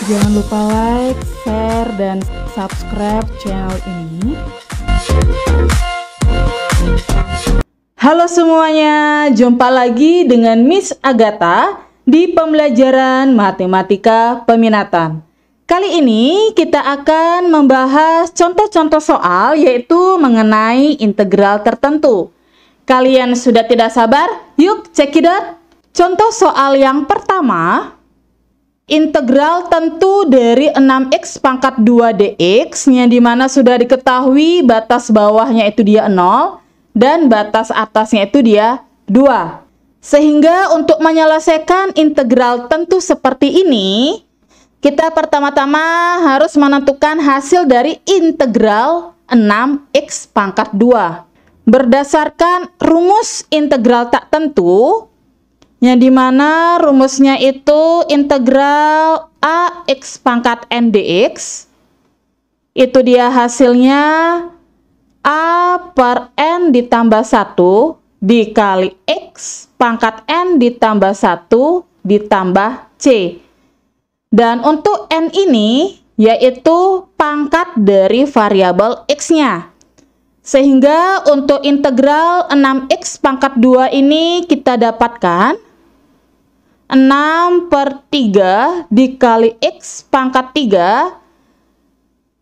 Jangan lupa like, share, dan subscribe channel ini. Halo semuanya, jumpa lagi dengan Miss Agatha di pembelajaran matematika peminatan. Kali ini kita akan membahas contoh-contoh soal, yaitu mengenai integral tertentu. Kalian sudah tidak sabar? Yuk cekidot! Contoh soal yang pertama, integral tentu dari 6x pangkat 2 dx, yang dimana sudah diketahui batas bawahnya itu dia 0 dan batas atasnya itu dia 2. Sehingga untuk menyelesaikan integral tentu seperti ini, kita pertama-tama harus menentukan hasil dari integral 6x pangkat 2. Berdasarkan rumus integral tak tentu, yang dimana rumusnya itu integral ax pangkat n dx, itu dia hasilnya a per n ditambah 1 dikali x pangkat n ditambah 1 ditambah c. Dan untuk n ini yaitu pangkat dari variabel x-nya. Sehingga untuk integral 6x pangkat 2 ini kita dapatkan 6 per 3 dikali x pangkat 3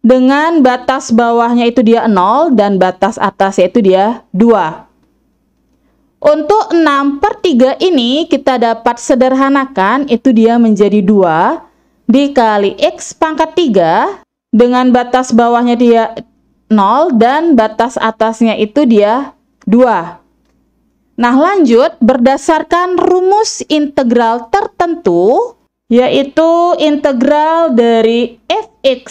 dengan batas bawahnya itu dia 0 dan batas atasnya itu dia 2. Untuk 6 per 3 ini kita dapat sederhanakan, itu dia menjadi 2 dikali x pangkat 3 dengan batas bawahnya dia 0 dan batas atasnya itu dia 2. Nah, lanjut berdasarkan rumus integral tertentu, yaitu integral dari fx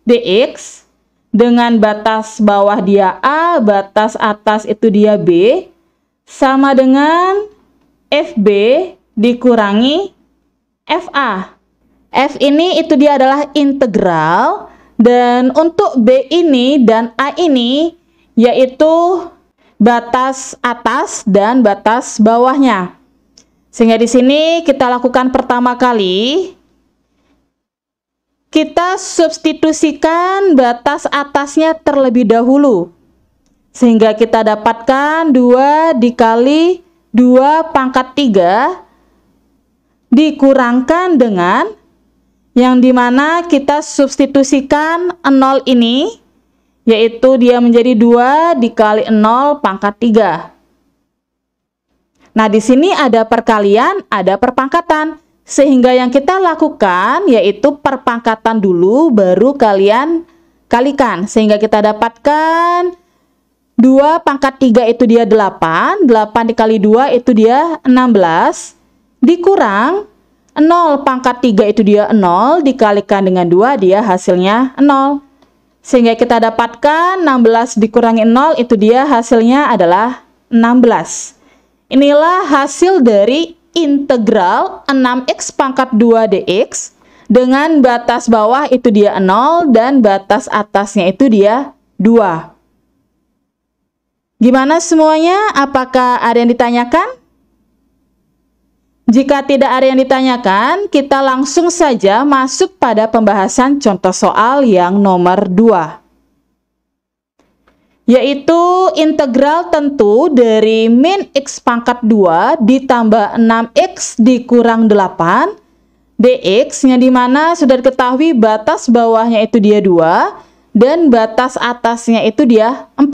dx dengan batas bawah dia a, batas atas itu dia b, sama dengan fb dikurangi fa. F ini itu dia adalah integral, dan untuk b ini dan a ini yaitu batas atas dan batas bawahnya. Sehingga di sini kita lakukan pertama kali, kita substitusikan batas atasnya terlebih dahulu. Sehingga kita dapatkan 2 dikali 2 pangkat 3 dikurangkan dengan yang dimana kita substitusikan 0 ini, yaitu dia menjadi 2 dikali 0 pangkat 3. Nah, di sini ada perkalian, ada perpangkatan. Sehingga yang kita lakukan yaitu perpangkatan dulu, baru kalian kalikan. Sehingga kita dapatkan 2 pangkat 3 itu dia 8. 8 dikali 2 itu dia 16. Dikurang 0 pangkat 3 itu dia 0, dikalikan dengan 2 dia hasilnya 0. Sehingga kita dapatkan 16 dikurangi 0 itu dia hasilnya adalah 16. Inilah hasil dari integral 6x pangkat 2 dx dengan batas bawah itu dia 0 dan batas atasnya itu dia 2. Gimana semuanya? Apakah ada yang ditanyakan? Jika tidak ada yang ditanyakan, kita langsung saja masuk pada pembahasan contoh soal yang nomor 2. Yaitu integral tentu dari min x pangkat 2 ditambah 6x dikurang 8 dx, yang dimana sudah diketahui batas bawahnya itu dia 2 dan batas atasnya itu dia 4.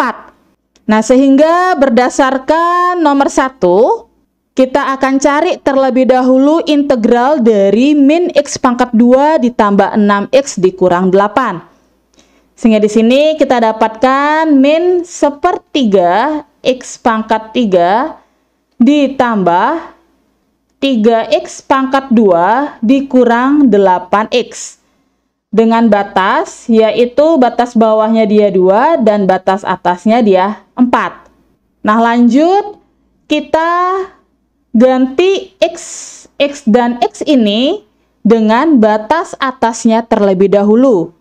Nah, sehingga berdasarkan nomor 1, kita akan cari terlebih dahulu integral dari min x pangkat 2 ditambah 6x dikurang 8. Sehingga di sini kita dapatkan min 1/3 x pangkat 3 ditambah 3x pangkat 2 dikurang 8x. Dengan batas, yaitu batas bawahnya dia 2 dan batas atasnya dia 4. Nah, lanjut kita ganti x dan x ini dengan batas atasnya terlebih dahulu.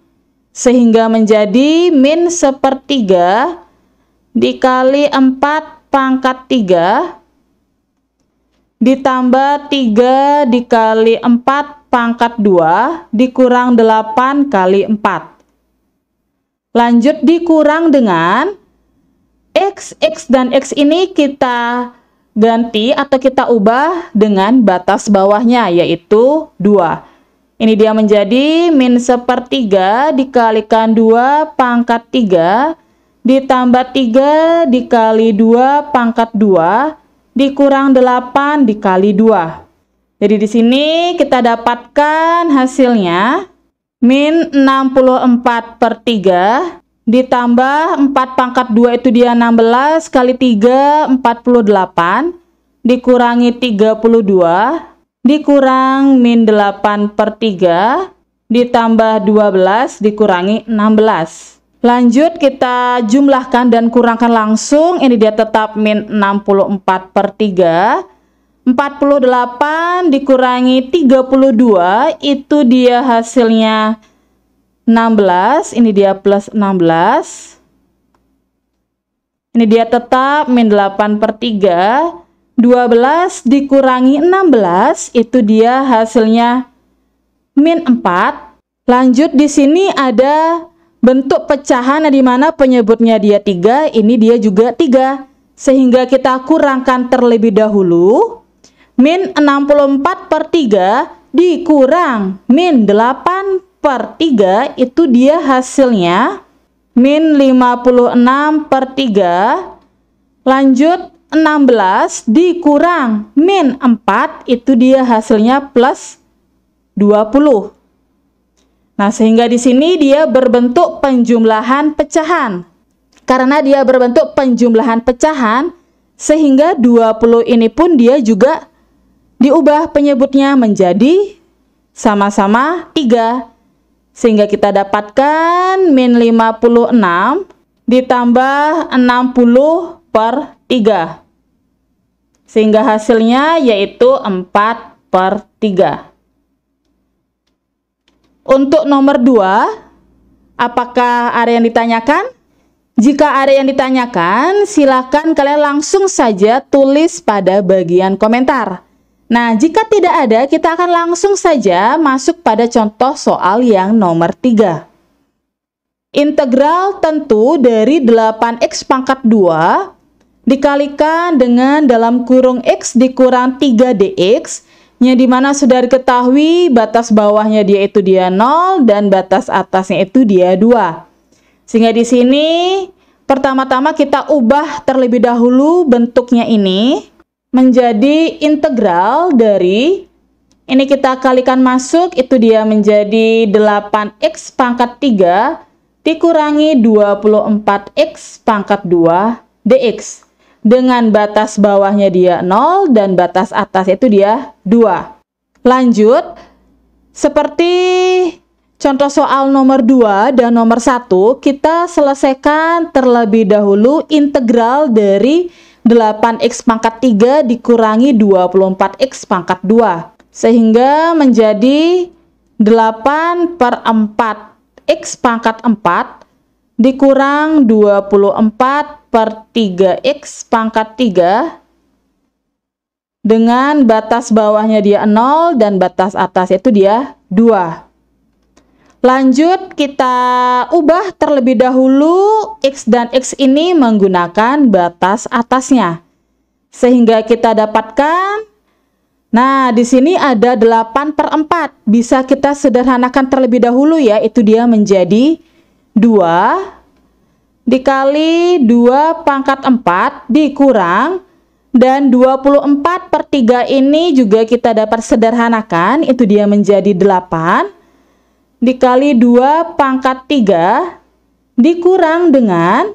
Sehingga menjadi min 1/3 dikali 4 pangkat 3 ditambah 3 dikali 4 pangkat 2 dikurang 8 kali 4. Lanjut dikurang dengan X dan X ini kita ganti atau kita ubah dengan batas bawahnya, yaitu 2. Ini dia menjadi min 1/3 dikalikan 2 pangkat 3 ditambah 3 dikali 2 pangkat 2 dikurang 8 dikali 2. Jadi di sini kita dapatkan hasilnya min 64/3 ditambah 4 pangkat 2 itu dia 16 kali 3 48 dikurangi 32 dikurang min 8/3 ditambah 12 dikurangi 16. Lanjut kita jumlahkan dan kurangkan langsung. Ini dia tetap min 64/3. 48 dikurangi 32 itu dia hasilnya 16. Ini dia plus 16. Ini dia tetap min 8/3. 12 dikurangi 16 itu dia hasilnya min 4. Lanjut di sini ada bentuk pecahan di mana penyebutnya dia 3, ini dia juga 3. Sehingga kita kurangkan terlebih dahulu. Min 64/3 dikurang min 8/3 itu dia hasilnya min 56/3. Lanjut 16 dikurang min 4 itu dia hasilnya plus 20. Nah, sehingga di sini dia berbentuk penjumlahan pecahan. Karena dia berbentuk penjumlahan pecahan, sehingga 20 ini pun dia juga diubah penyebutnya menjadi sama-sama 3. Sehingga kita dapatkan min 56 ditambah 60/3. Sehingga hasilnya yaitu 4/3. Untuk nomor 2, apakah ada yang ditanyakan? Jika ada yang ditanyakan, silakan kalian langsung saja tulis pada bagian komentar. Nah, jika tidak ada, kita akan langsung saja masuk pada contoh soal yang nomor 3. Integral tentu dari 8x pangkat 2 dikalikan dengan dalam kurung x dikurang 3dx, yang dimana sudah diketahui batas bawahnya dia itu dia 0 dan batas atasnya itu dia 2. Sehingga di sini pertama-tama kita ubah terlebih dahulu bentuknya ini menjadi integral dari ini kita kalikan masuk itu dia menjadi 8x pangkat 3 dikurangi 24x pangkat 2 dx. Dengan batas bawahnya dia 0 dan batas atas itu dia 2. Lanjut, seperti contoh soal nomor 2 dan nomor 1, kita selesaikan terlebih dahulu integral dari 8x pangkat 3 dikurangi 24x pangkat 2. Sehingga menjadi 8/4x pangkat 4 dikurang 24/3x pangkat 3 dengan batas bawahnya dia 0 dan batas atas itu dia 2. Lanjut kita ubah terlebih dahulu x dan x ini menggunakan batas atasnya. Sehingga kita dapatkan, nah di sini ada 8/4. Bisa kita sederhanakan terlebih dahulu ya, itu dia menjadi 2 dikali 2 pangkat 4 dikurang, dan 24/3 ini juga kita dapat sederhanakan, itu dia menjadi 8 dikali 2 pangkat 3 dikurang dengan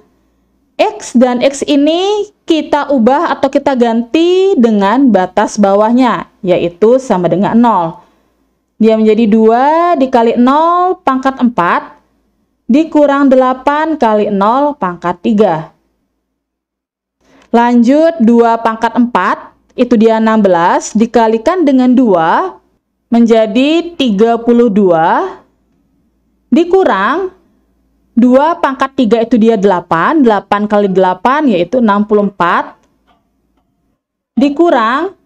x dan x ini kita ubah atau kita ganti dengan batas bawahnya, yaitu sama dengan 0. Dia menjadi 2 dikali 0 pangkat 4 dikurang 8 kali 0 pangkat 3. Lanjut 2 pangkat 4 itu dia 16 dikalikan dengan 2 menjadi 32 dikurang 2 pangkat 3 itu dia 8 kali 8 yaitu 64 dikurang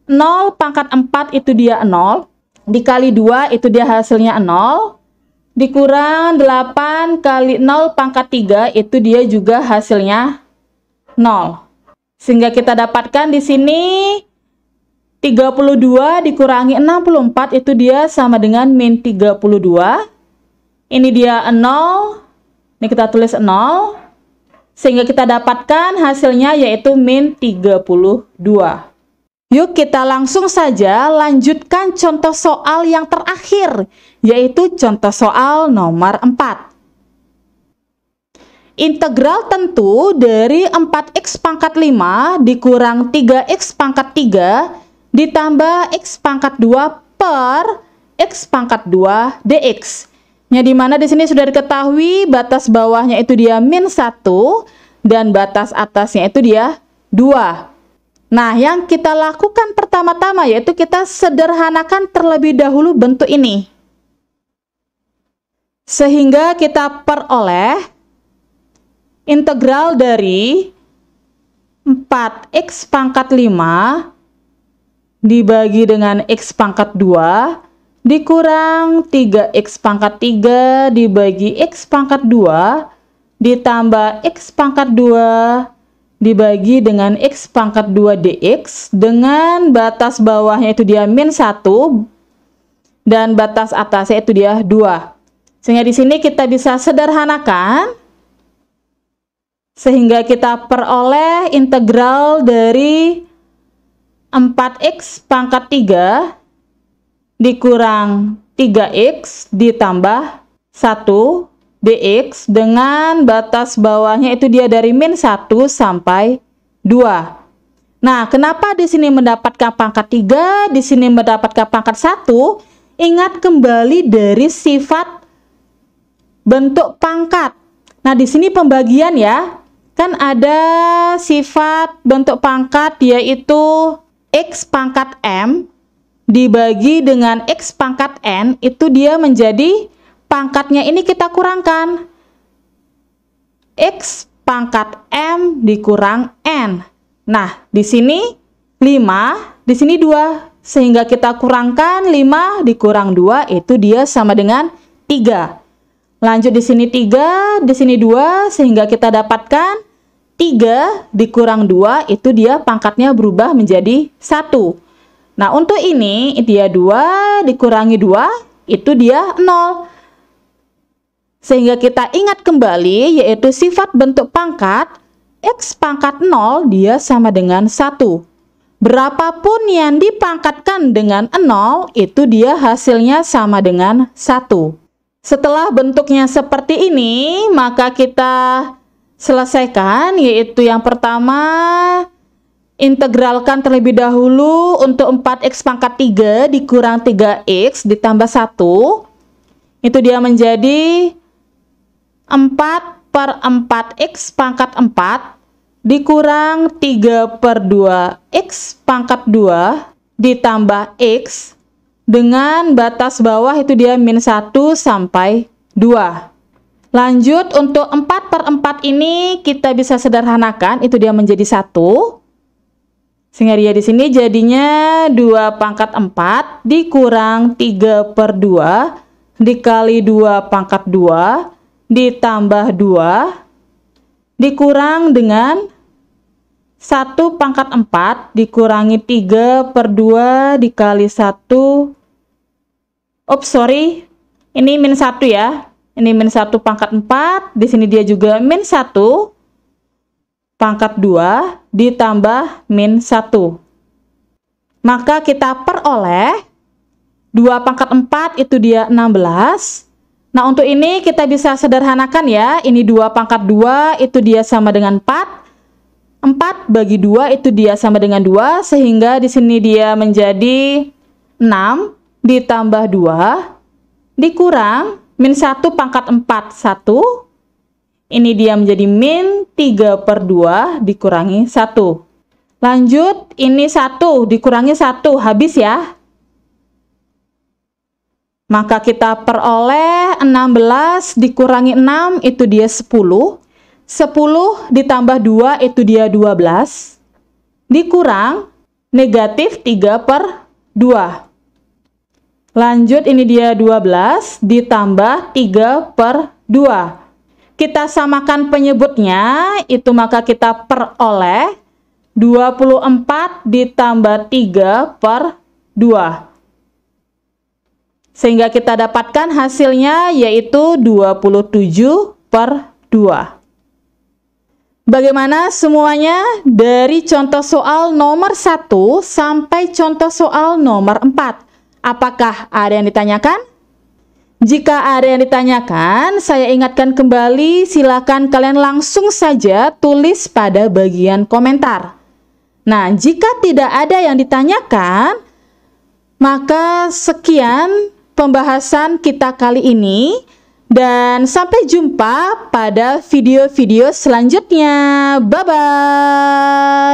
0 pangkat 4 itu dia 0. dikali 2 itu dia hasilnya 0. Dikurang 8 kali 0 pangkat 3 itu dia juga hasilnya 0. Sehingga kita dapatkan di sini 32 dikurangi 64 itu dia sama dengan min 32. Ini dia 0. Ini kita tulis 0. Sehingga kita dapatkan hasilnya yaitu min 32. Yuk kita langsung saja lanjutkan contoh soal yang terakhir, yaitu contoh soal nomor 4. Integral tentu dari 4x pangkat 5 dikurang 3x pangkat 3 ditambah x pangkat 2 per x pangkat 2 dx. Yang dimana di sini sudah diketahui batas bawahnya itu dia min 1 dan batas atasnya itu dia 2. Nah, yang kita lakukan pertama-tama yaitu kita sederhanakan terlebih dahulu bentuk ini. Sehingga kita peroleh integral dari 4x pangkat 5 dibagi dengan x pangkat 2 dikurang 3x pangkat 3 dibagi x pangkat 2 ditambah x pangkat 2 dibagi dengan x pangkat 2 dx dengan batas bawahnya itu dia min 1 dan batas atasnya itu dia 2. Sehingga di sini kita bisa sederhanakan sehingga kita peroleh integral dari 4x pangkat 3 dikurang 3x ditambah 1 dx dengan batas bawahnya itu dia dari min 1 sampai 2. Nah, kenapa di sini mendapatkan pangkat 3, di sini mendapatkan pangkat 1? Ingat kembali dari sifat bentuk pangkat. Nah, di sini pembagian ya. Kan ada sifat bentuk pangkat yaitu x pangkat m dibagi dengan x pangkat n itu dia menjadi pangkatnya ini kita kurangkan. X pangkat M dikurang N. Nah, di sini 5, di sini 2. Sehingga kita kurangkan 5 dikurang 2 itu dia sama dengan 3. Lanjut di sini 3, di sini 2 sehingga kita dapatkan 3 dikurang 2 itu dia pangkatnya berubah menjadi 1. Nah, untuk ini dia 2 dikurangi 2 itu dia 0. Sehingga kita ingat kembali yaitu sifat bentuk pangkat x pangkat 0 dia sama dengan 1. Berapapun yang dipangkatkan dengan 0 itu dia hasilnya sama dengan 1. Setelah bentuknya seperti ini maka kita selesaikan yaitu yang pertama integralkan terlebih dahulu untuk 4x pangkat 3 dikurang 3x ditambah 1 itu dia menjadi 4 per 4x pangkat 4 dikurang 3 per 2x pangkat 2 ditambah x dengan batas bawah itu dia min 1 sampai 2. Lanjut untuk 4 per 4 ini kita bisa sederhanakan itu dia menjadi 1. Sehingga dia di sini jadinya 2 pangkat 4 dikurang 3 per 2 dikali 2 pangkat 2 ditambah 2 dikurang dengan 1 pangkat 4 dikurangi 3 per 2 dikali 1. Ini min 1 ya. Ini min 1 pangkat 4. Di sini dia juga min 1 pangkat 2 ditambah min 1. Maka kita peroleh 2 pangkat 4 itu dia 16. Nah, untuk ini kita bisa sederhanakan ya. Ini 2 pangkat 2 itu dia sama dengan 4. 4 bagi 2 itu dia sama dengan 2. Sehingga di sini dia menjadi 6 ditambah 2 dikurang min 1 pangkat 4 1. Ini dia menjadi min 3 per 2 dikurangi 1. Lanjut, ini 1 dikurangi 1 habis ya. Maka kita peroleh 16 dikurangi 6 itu dia 10. 10 ditambah 2 itu dia 12. Dikurang negatif 3 per 2. Lanjut, ini dia 12 ditambah 3 per 2. Kita samakan penyebutnya, itu maka kita peroleh 24 ditambah 3 per 2. Sehingga kita dapatkan hasilnya yaitu 27 per 2. Bagaimana semuanya dari contoh soal nomor 1 sampai contoh soal nomor 4? Apakah ada yang ditanyakan? Jika ada yang ditanyakan, saya ingatkan kembali, silakan kalian langsung saja tulis pada bagian komentar. Nah, jika tidak ada yang ditanyakan, maka sekian pembahasan kita kali ini. Dan sampai jumpa pada video-video selanjutnya. Bye-bye.